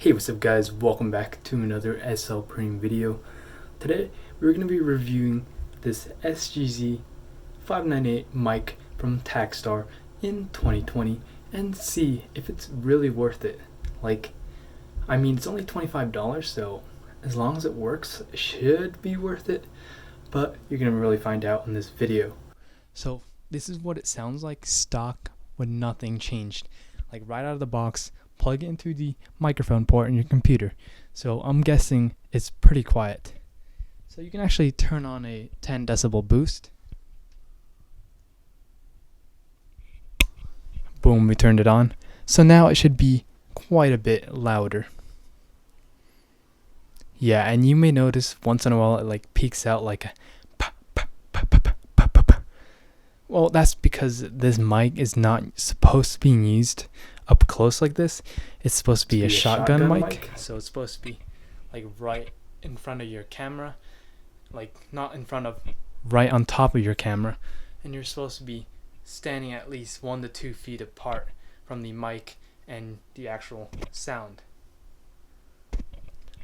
Hey, what's up guys, welcome back to another SL Premium video. Today we're going to be reviewing this SGC-598 mic from Takstar in 2020 and see if it's really worth it. It's only $25, so as long as it works, it should be worth it, but you're going to really find out in this video. So this is what it sounds like stock with nothing changed, like right out of the box. Plug it into the microphone port in your computer. So I'm guessing it's pretty quiet. So you can actually turn on a 10 decibel boost. Boom, we turned it on. So now it should be quite a bit louder. Yeah, and you may notice once in a while it peaks out like a pa, pa, pa, pa, pa, pa, pa, pa. Well, that's because this mic is not supposed to be used up close like this. It's supposed to be a shotgun mic. So it's supposed to be right in front of your camera, not in front of, right on top of your camera, and you're supposed to be standing at least 1 to 2 feet apart from the mic and the actual sound.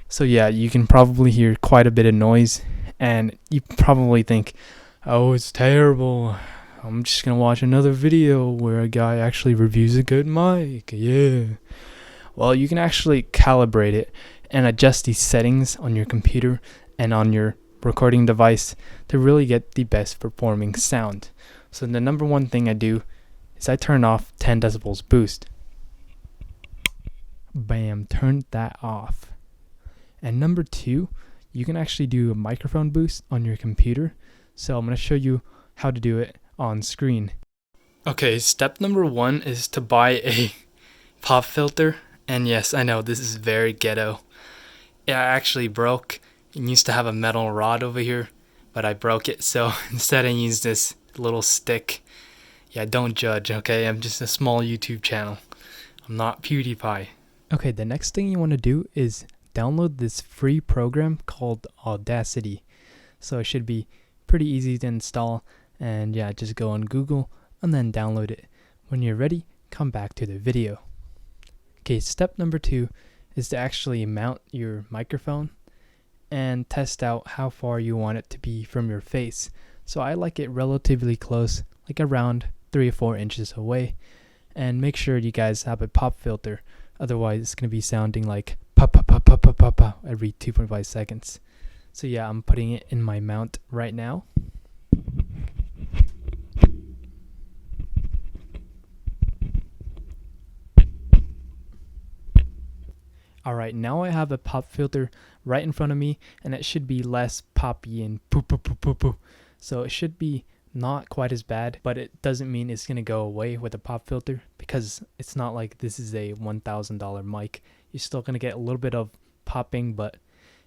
So yeah, you can probably hear quite a bit of noise, and you probably think, oh, it's terrible, I'm just gonna watch another video where a guy actually reviews a good mic. Yeah. Well, you can actually calibrate it and adjust these settings on your computer and on your recording device to really get the best performing sound. So the number one thing I do is I turn off 10 decibels boost. Bam, turn that off. And number two, you can actually do a microphone boost on your computer. So I'm gonna show you how to do it on screen. Okay, step number one is to buy a pop filter. And yes, I know this is very ghetto. It actually broke. It used to have a metal rod over here, but I broke it, so instead I used this little stick. Yeah, don't judge, okay? I'm just a small YouTube channel. I'm not PewDiePie. Okay, the next thing you want to do is download this free program called Audacity. So it should be pretty easy to install. And yeah, just go on Google and then download it. When you're ready, come back to the video. Okay, step number two is to actually mount your microphone and test out how far you want it to be from your face. So I like it relatively close, like around 3 or 4 inches away. And make sure you guys have a pop filter, otherwise it's going to be sounding like pop pop pop pop pop pop pop every 2.5 seconds. So yeah, I'm putting it in my mount right now. Alright, now I have a pop filter right in front of me, and it should be less poppy and poo poo poo poo poo. So it should be not quite as bad, but it doesn't mean it's going to go away with a pop filter, because it's not like this is a $1,000 mic. You're still going to get a little bit of popping, but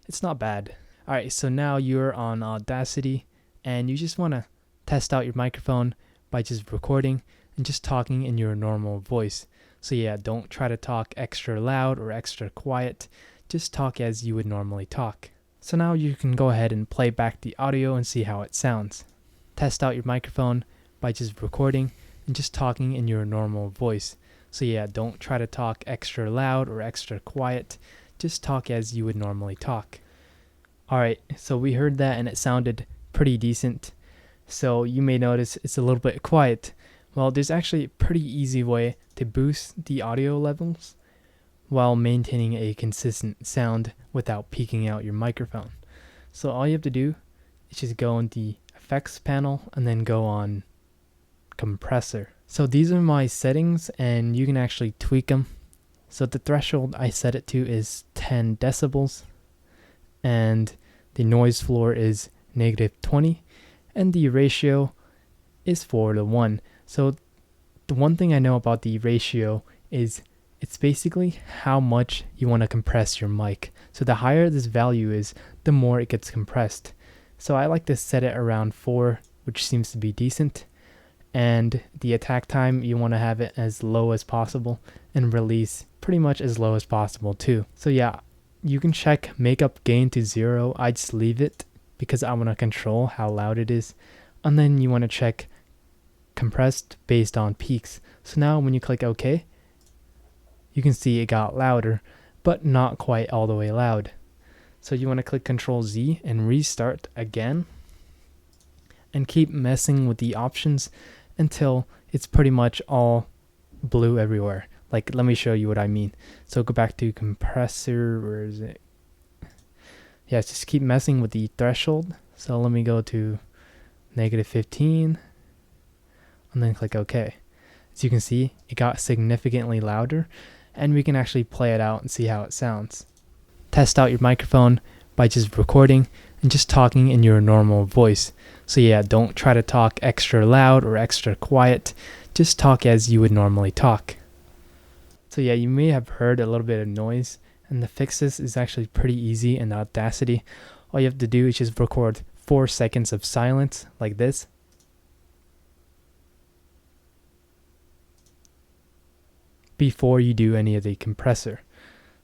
it's not bad. Alright, so now you're on Audacity, and you just want to test out your microphone by just recording and just talking in your normal voice. So yeah, don't try to talk extra loud or extra quiet. Just talk as you would normally talk. So now you can go ahead and play back the audio and see how it sounds. Test out your microphone by just recording and just talking in your normal voice. So yeah, don't try to talk extra loud or extra quiet. Just talk as you would normally talk. Alright, so we heard that and it sounded pretty decent. So you may notice it's a little bit quiet. Well, there's actually a pretty easy way to boost the audio levels while maintaining a consistent sound without peaking out your microphone. So all you have to do is just go on the effects panel and then go on compressor. So these are my settings and you can actually tweak them. So the threshold I set it to is 10 decibels and the noise floor is -20 and the ratio is 4:1. So the one thing I know about the ratio is it's basically how much you want to compress your mic. So the higher this value is, the more it gets compressed. So I like to set it around 4, which seems to be decent. And the attack time, you want to have it as low as possible and release pretty much as low as possible too. So yeah, you can check makeup gain to 0. I just leave it because I want to control how loud it is. And then you want to check compressed based on peaks. So now when you click OK, you can see it got louder, but not quite all the way loud. So you want to click Control Z and restart again, and keep messing with the options until it's pretty much all blue everywhere. Like, let me show you what I mean. So go back to compressor, where is it? Yeah, just keep messing with the threshold. So let me go to -15 and then click OK. As you can see, it got significantly louder, and we can actually play it out and see how it sounds. Test out your microphone by just recording and just talking in your normal voice. So yeah, don't try to talk extra loud or extra quiet. Just talk as you would normally talk. So yeah, you may have heard a little bit of noise, and to fix this is actually pretty easy in Audacity. All you have to do is just record 4 seconds of silence like this. Before you do any of the compressor.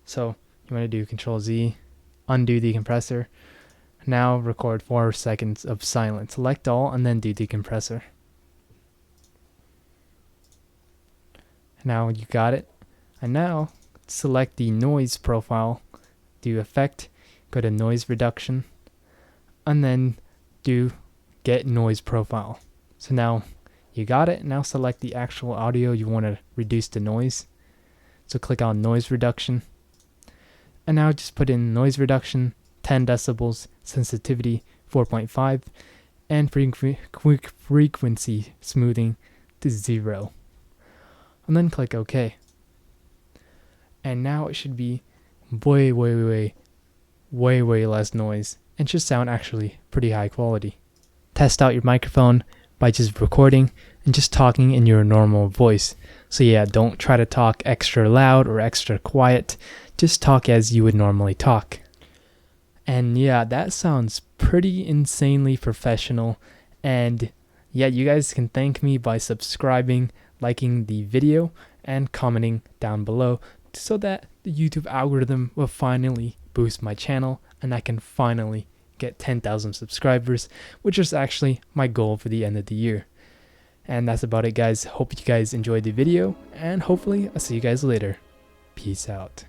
So you want to do Control Z, undo the compressor. Now record 4 seconds of silence. Select all and then do the compressor. Now you got it. And now select the noise profile, do Effect, go to Noise Reduction, and then do Get Noise Profile. So now you got it. Now select the actual audio you want to reduce the noise. So click on Noise Reduction. And now just put in noise reduction, 10 decibels, sensitivity 4.5, and frequency smoothing to 0. And then click OK. And now it should be way less noise, and should sound actually pretty high quality. Test out your microphone by just recording and just talking in your normal voice. So yeah, don't try to talk extra loud or extra quiet. Just talk as you would normally talk. And yeah, that sounds pretty insanely professional. And yeah, you guys can thank me by subscribing, liking the video, and commenting down below, so that the YouTube algorithm will finally boost my channel and I can finally get 10,000 subscribers, which is actually my goal for the end of the year. And that's about it, guys. Hope you guys enjoyed the video, and hopefully I'll see you guys later. Peace out.